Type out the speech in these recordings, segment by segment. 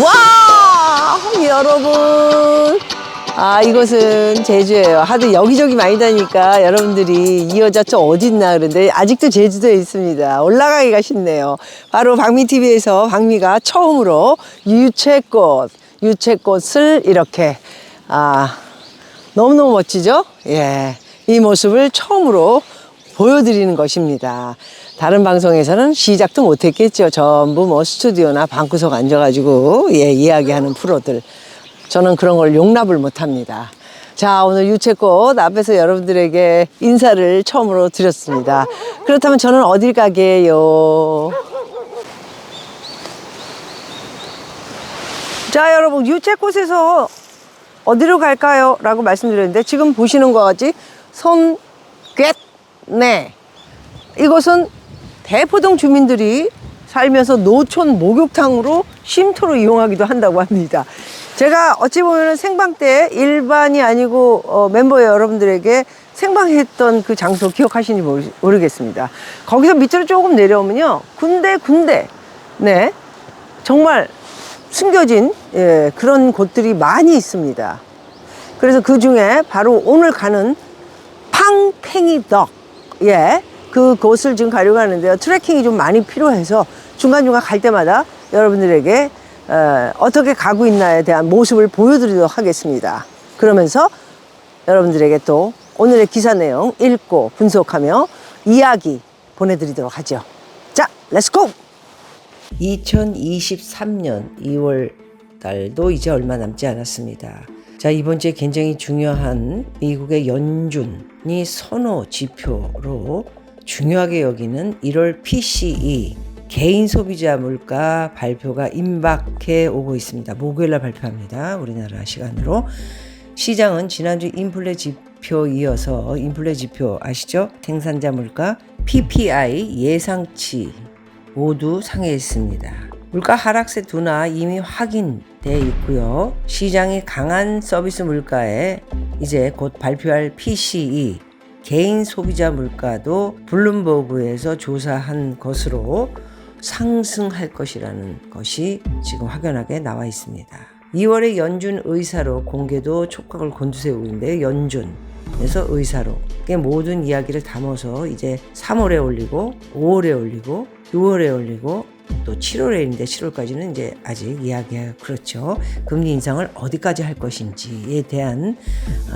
와, 여러분. 이곳은 제주예요. 하도 여기저기 많이 다니니까 여러분들이 이 여자 저 어딨나 그런데 아직도 제주도에 있습니다. 올라가기가 쉽네요. 바로 박미TV에서 박미가 처음으로 유채꽃을 이렇게, 너무너무 멋지죠? 예. 이 모습을 처음으로 보여드리는 것입니다. 다른 방송에서는 시작도 못했겠죠. 전부 뭐 스튜디오나 방구석 앉아가지고 이야기하는 프로들. 저는 그런 걸 용납을 못합니다. 자, 오늘 유채꽃 앞에서 여러분들에게 인사를 처음으로 드렸습니다. 그렇다면 저는 어딜 가게요? 자, 여러분, 유채꽃에서 어디로 갈까요? 라고 말씀드렸는데 지금 보시는 것 같이 손꽍네. 이곳은 대포동 주민들이 살면서 노촌 목욕탕으로 쉼터로 이용하기도 한다고 합니다. 제가 어찌 보면 생방 때 일반이 아니고 멤버 여러분들에게 생방했던 그 장소 기억하시는지 모르겠습니다. 거기서 밑으로 조금 내려오면요, 군데 네, 정말 숨겨진 그런 곳들이 많이 있습니다. 그래서 그 중에 바로 오늘 가는 팡팽이덕, 그곳을 지금 가려고 하는데요. 트레킹이 좀 많이 필요해서 중간중간 갈 때마다 여러분들에게 어떻게 가고 있나에 대한 모습을 보여드리도록 하겠습니다. 그러면서 여러분들에게 또 오늘의 기사 내용 읽고 분석하며 이야기 보내드리도록 하죠. 자, 렛츠고! 2023년 2월 달도 이제 얼마 남지 않았습니다. 자, 이번 주에 굉장히 중요한 미국의 연준이 선호 지표로 중요하게 여기는 1월 PCE 개인 소비자 물가 발표가 임박해 오고 있습니다. 목요일날 발표합니다. 우리나라 시간으로. 시장은 지난주 인플레 지표 이어서 인플레 지표 아시죠? 생산자 물가, PPI 예상치 모두 상회했습니다. 물가 하락세 둔화 이미 확인돼 있고요. 시장이 강한 서비스 물가에 이제 곧 발표할 PCE 개인 소비자 물가도 블룸버그에서 조사한 것으로 상승할 것이라는 것이 지금 확연하게 나와 있습니다. 2월에 연준 의사로 공개도 촉각을 곤두세우고 있는데요. 연준에서 의사로 모든 이야기를 담아서 이제 3월에 올리고 5월에 올리고 6월에 올리고 또 7월에 있는데 7월까지는 이제 아직 이야기가 그렇죠. 금리 인상을 어디까지 할 것인지에 대한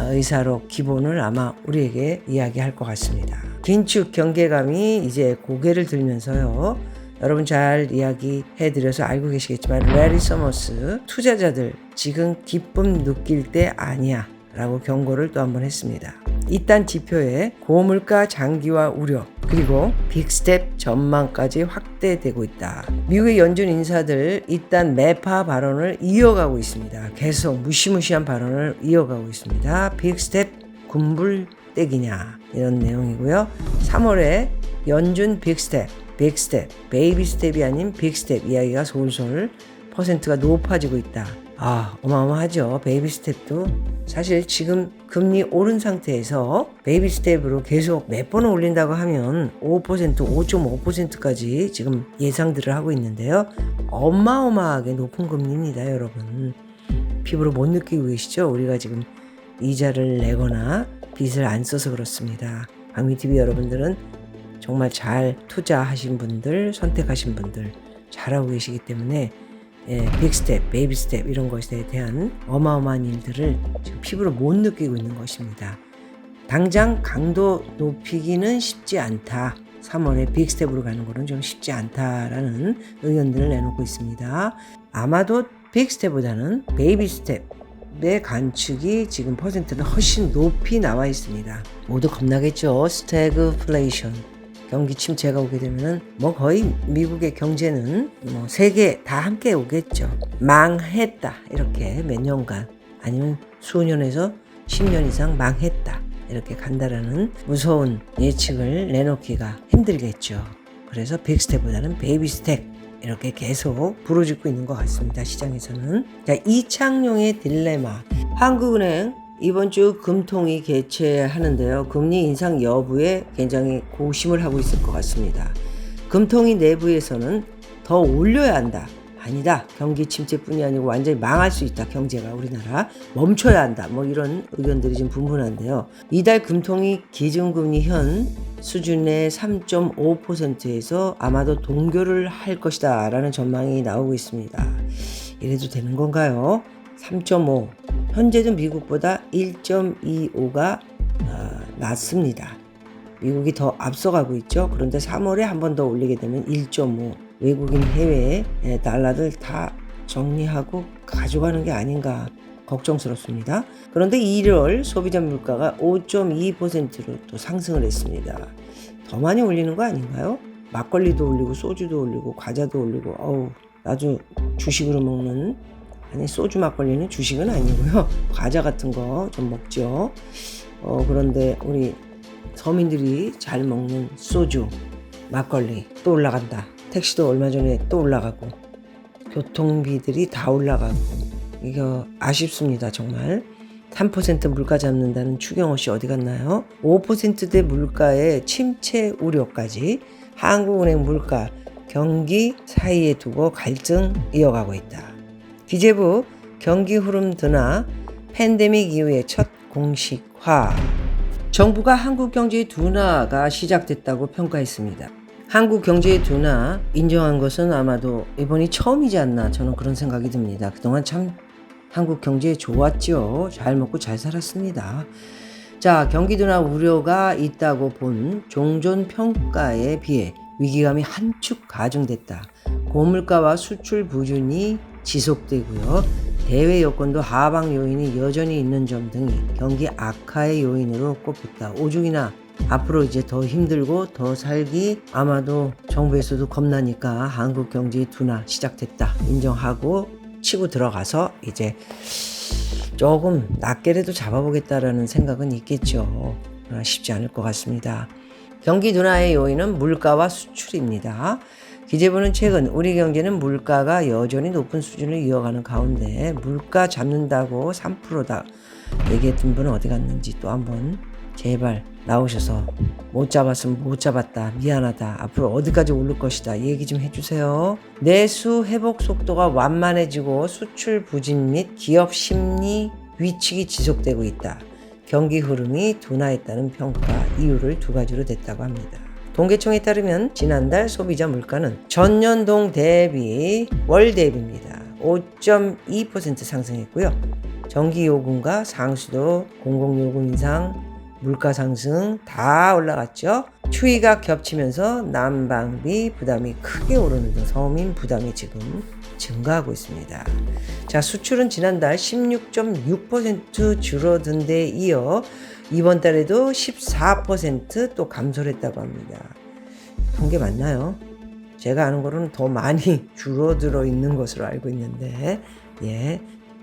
의사로 기본을 아마 우리에게 이야기할 것 같습니다. 긴축 경계감이 이제 고개를 들면서요. 여러분 잘 이야기해드려서 알고 계시겠지만 레리 서머스 투자자들 지금 기쁨 느낄 때 아니야 라고 경고를 또 한번 했습니다. 이딴 지표에 고물가 장기화 우려 그리고 빅스텝 전망까지 확대되고 있다. 미국의 연준 인사들 이딴 매파 발언을 이어가고 있습니다. 계속 무시무시한 발언을 이어가고 있습니다. 빅스텝 군불떼기냐 이런 내용이고요. 3월에 연준 빅스텝, 베이비 스텝이 아닌 빅스텝 이야기가 솔솔 퍼센트가 높아지고 있다. 어마어마하죠. 베이비 스텝도 사실 지금 금리 오른 상태에서 베이비 스텝으로 계속 몇 번을 올린다고 하면 5%, 5.5%까지 지금 예상들을 하고 있는데요. 어마어마하게 높은 금리입니다, 여러분. 피부로 못 느끼고 계시죠? 우리가 지금 이자를 내거나 빚을 안 써서 그렇습니다. 박미TV 여러분들은 정말 잘 투자하신 분들, 선택하신 분들 잘하고 계시기 때문에 빅스텝, 베이비스텝 이런 것에 대한 어마어마한 일들을 지금 피부로 못 느끼고 있는 것입니다. 당장 강도 높이기는 쉽지 않다. 3월에 빅스텝으로 가는 거는 좀 쉽지 않다라는 의견들을 내놓고 있습니다. 아마도 빅스텝보다는 베이비스텝의 관측이 지금 퍼센트는 훨씬 높이 나와 있습니다. 모두 겁나겠죠. 스태그플레이션. 경기 침체가 오게 되면은 거의 미국의 경제는 세계 다 함께 오겠죠. 망했다 이렇게 몇 년간 아니면 수년에서 10년 이상 망했다 이렇게 간다라는 무서운 예측을 내놓기가 힘들겠죠. 그래서 빅스텝보다는 베이비스텝 이렇게 계속 부르짖고 있는 것 같습니다. 시장에서는. 자, 이창용의 딜레마. 한국은행 이번 주 금통위 개최하는데요. 금리 인상 여부에 굉장히 고심을 하고 있을 것 같습니다. 금통위 내부에서는 더 올려야 한다. 아니다. 경기 침체뿐이 아니고 완전히 망할 수 있다. 경제가 우리나라 멈춰야 한다. 뭐 이런 의견들이 좀 분분한데요. 이달 금통위 기준금리 현 수준의 3.5%에서 아마도 동결을 할 것이다 라는 전망이 나오고 있습니다. 이래도 되는 건가요? 3.5 현재도 미국보다 1.25가 낮습니다. 미국이 더 앞서가고 있죠. 그런데 3월에 한 번 더 올리게 되면 1.5 외국인 해외 달러들 다 정리하고 가져가는 게 아닌가 걱정스럽습니다. 그런데 1월 소비자 물가가 5.2%로 또 상승을 했습니다. 더 많이 올리는 거 아닌가요? 막걸리도 올리고 소주도 올리고 과자도 올리고 나도 주식으로 먹는 아니 소주 막걸리는 주식은 아니고요. 과자 같은 거 좀 먹죠. 그런데 우리 서민들이 잘 먹는 소주 막걸리 또 올라간다. 택시도 얼마 전에 또 올라가고 교통비들이 다 올라가고 이거 아쉽습니다. 정말 3% 물가 잡는다는 추경호 씨 어디 갔나요? 5%대 물가의 침체 우려까지 한국은행 물가 경기 사이에 두고 갈등 이어가고 있다. 기재부 경기 흐름 둔화 팬데믹 이후의 첫 공식화. 정부가 한국 경제의 둔화가 시작됐다고 평가했습니다. 한국 경제의 둔화 인정한 것은 아마도 이번이 처음이지 않나 저는 그런 생각이 듭니다. 그동안 참 한국 경제 좋았죠. 잘 먹고 잘 살았습니다. 자, 경기 둔화 우려가 있다고 본 종전 평가에 비해 위기감이 한축 가중됐다. 고물가와 수출 부진이 지속되고요. 대외 여건도 하방 요인이 여전히 있는 점 등이 경기 악화의 요인으로 꼽혔다. 오죽이나 앞으로 이제 더 힘들고 더 살기 아마도 정부에서도 겁나니까 한국 경제의 둔화 시작됐다 인정하고 치고 들어가서 이제 조금 낮게라도 잡아보겠다라는 생각은 있겠죠. 쉽지 않을 것 같습니다. 경기 둔화의 요인은 물가와 수출입니다. 기재부는 최근 우리 경제는 물가가 여전히 높은 수준을 이어가는 가운데 물가 잡는다고 3%다 얘기했던 분은 어디 갔는지 또 한번 제발 나오셔서 못 잡았으면 못 잡았다 미안하다 앞으로 어디까지 오를 것이다 얘기 좀 해주세요. 내수 회복 속도가 완만해지고 수출 부진 및 기업 심리 위축이 지속되고 있다. 경기 흐름이 둔화했다는 평가 이유를 두 가지로 댔다고 합니다. 통계청에 따르면 지난달 소비자 물가는 전년동 대비 월 대비입니다. 5.2% 상승했고요. 전기요금과 상수도, 공공요금 인상, 물가 상승 다 올라갔죠. 추위가 겹치면서 난방비 부담이 크게 오르는 등 서민 부담이 지금 증가하고 있습니다. 자, 수출은 지난달 16.6% 줄어든 데 이어 이번 달에도 14% 감소를 했다고 합니다. 통계 맞나요? 제가 아는 거로는 더 많이 줄어들어 있는 것으로 알고 있는데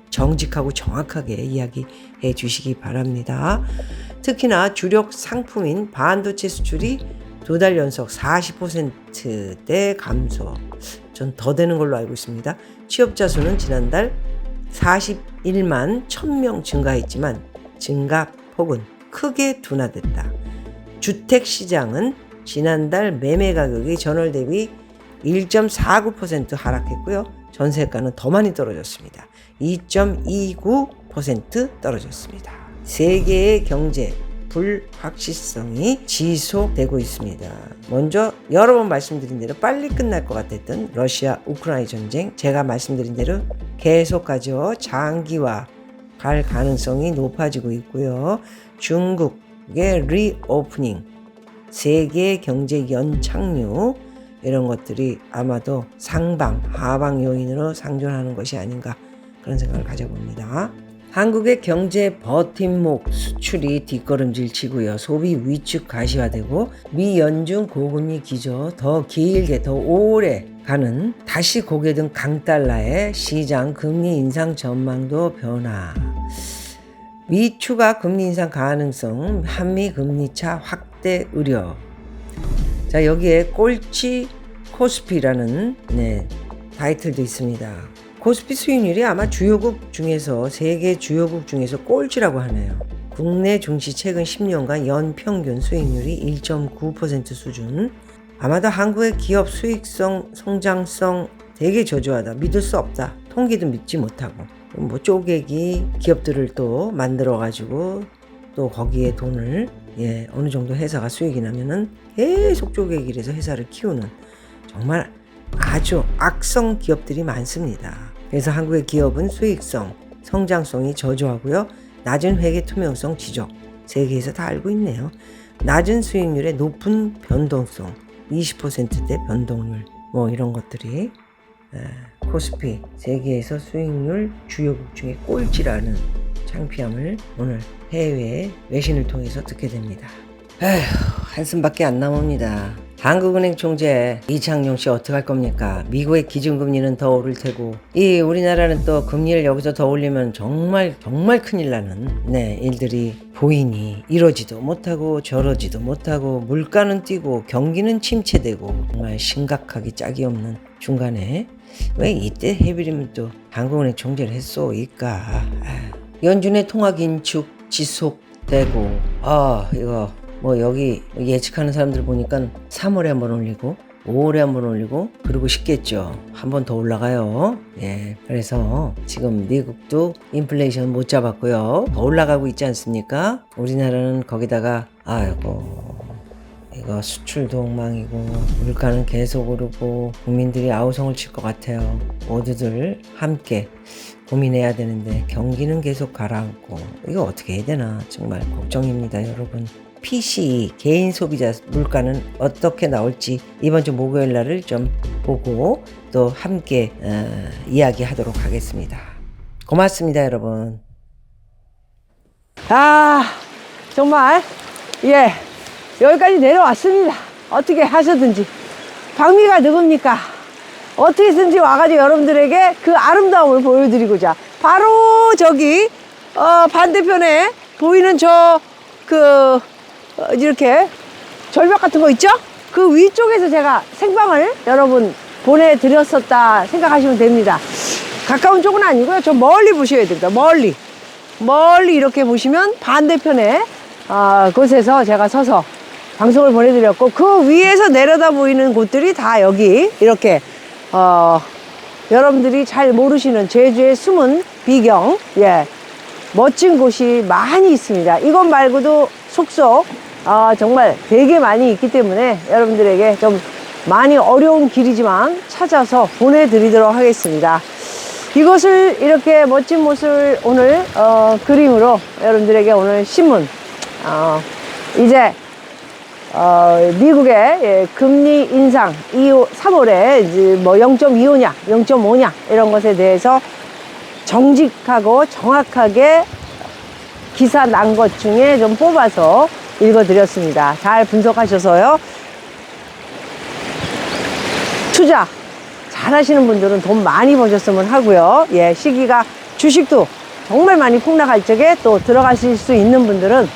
정직하고 정확하게 이야기해 주시기 바랍니다. 특히나 주력 상품인 반도체 수출이 두 달 연속 40%대 감소. 전 더 되는 걸로 알고 있습니다. 취업자 수는 지난달 41만 1000명 증가했지만 증가폭은 크게 둔화됐다. 주택시장은 지난달 매매 가격이 전월 대비 1.49% 하락했고요. 전세가는 더 많이 떨어졌습니다. 2.29% 떨어졌습니다. 세계의 경제 불확실성이 지속되고 있습니다. 먼저 여러 번 말씀드린 대로 빨리 끝날 것 같았던 러시아 우크라이나 전쟁 제가 말씀드린 대로 계속하죠. 장기화 갈 가능성이 높아지고 있고요. 중국의 리오프닝, 세계 경제 연착륙 이런 것들이 아마도 상방, 하방 요인으로 상존하는 것이 아닌가 그런 생각을 가져봅니다. 한국의 경제 버팀목 수출이 뒷걸음질 치고요. 소비 위축 가시화되고 미 연준 고금리 기조 더 길게 더 오래 가는 다시 고개 든 강달러의 시장 금리 인상 전망도 변화. 미 추가 금리 인상 가능성, 한미 금리차 확대 우려. 자, 여기에 꼴찌 코스피라는 타이틀도 있습니다. 코스피 수익률이 아마 주요국 중에서 세계 주요국 중에서 꼴찌라고 하네요. 국내 증시 최근 10년간 연평균 수익률이 1.9% 수준. 아마도 한국의 기업 수익성, 성장성 되게 저조하다. 믿을 수 없다. 통계도 믿지 못하고. 뭐 쪼개기 기업들을 또 만들어가지고 또 거기에 돈을 어느 정도 회사가 수익이 나면은 계속 쪼개기를 해서 회사를 키우는 정말 아주 악성 기업들이 많습니다. 그래서 한국의 기업은 수익성, 성장성이 저조하고요. 낮은 회계 투명성 지적. 세계에서 다 알고 있네요. 낮은 수익률에 높은 변동성, 20%대 변동률 뭐 이런 것들이 코스피 세계에서 수익률 주요국 중에 꼴찌라는 창피함을 오늘 해외 외신을 통해서 듣게 됩니다. 에휴, 한숨밖에 안 나옵니다. 한국은행 총재 이창용 씨 어떡할 겁니까? 미국의 기준금리는 더 오를 테고 이 우리나라는 또 금리를 여기서 더 올리면 정말 큰일 나는 일들이 보이니 이러지도 못하고 저러지도 못하고 물가는 뛰고 경기는 침체되고 정말 심각하기 짝이 없는 중간에 왜 이때 해비리면 또 한국은행 총재를 했소이까. 연준의 통화 긴축 지속되고 이거 뭐 여기 예측하는 사람들 보니까 3월에 한번 올리고 5월에 한번 올리고 그리고 쉽겠죠. 한 번 더 올라가요. 그래서 지금 미국도 인플레이션 못 잡았고요. 더 올라가고 있지 않습니까? 우리나라는 거기다가 이거 수출도 엉망이고 물가는 계속 오르고 국민들이 아우성을 칠 것 같아요. 모두들 함께 고민해야 되는데 경기는 계속 가라앉고 이거 어떻게 해야 되나 정말 걱정입니다, 여러분. PCE 개인 소비자 물가는 어떻게 나올지 이번 주 목요일 날을 좀 보고 또 함께 이야기하도록 하겠습니다. 고맙습니다, 여러분. 정말 여기까지 내려왔습니다. 어떻게 하셨든지 방미가 누굽니까? 어떻게든지 와가지고 여러분들에게 그 아름다움을 보여드리고자 바로 저기 반대편에 보이는 이렇게 절벽 같은 거 있죠? 그 위쪽에서 제가 생방을 여러분 보내드렸었다 생각하시면 됩니다. 가까운 쪽은 아니고요. 저 멀리 보셔야 됩니다. 멀리 이렇게 보시면 반대편에 곳에서 제가 서서 방송을 보내드렸고 그 위에서 내려다 보이는 곳들이 다 여기 이렇게 여러분들이 잘 모르시는 제주의 숨은 비경 멋진 곳이 많이 있습니다. 이것 말고도 속속 정말 되게 많이 있기 때문에 여러분들에게 좀 많이 어려운 길이지만 찾아서 보내드리도록 하겠습니다. 이것을 이렇게 멋진 모습을 오늘 그림으로 여러분들에게 오늘 신문 이제 미국의 금리 인상 3월에 이제 뭐 0.25냐 0.5냐 이런 것에 대해서 정직하고 정확하게 기사 난 것 중에 좀 뽑아서 읽어드렸습니다. 잘 분석하셔서요. 투자 잘 하시는 분들은 돈 많이 버셨으면 하고요. 시기가 주식도 정말 많이 폭락할 적에 또 들어가실 수 있는 분들은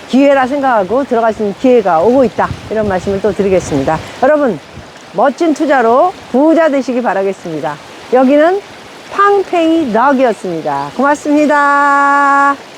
기회라 생각하고 들어갈 수 있는 기회가 오고 있다. 이런 말씀을 또 드리겠습니다. 여러분 멋진 투자로 부자 되시기 바라겠습니다. 여기는 팡페이 덕이었습니다. 고맙습니다.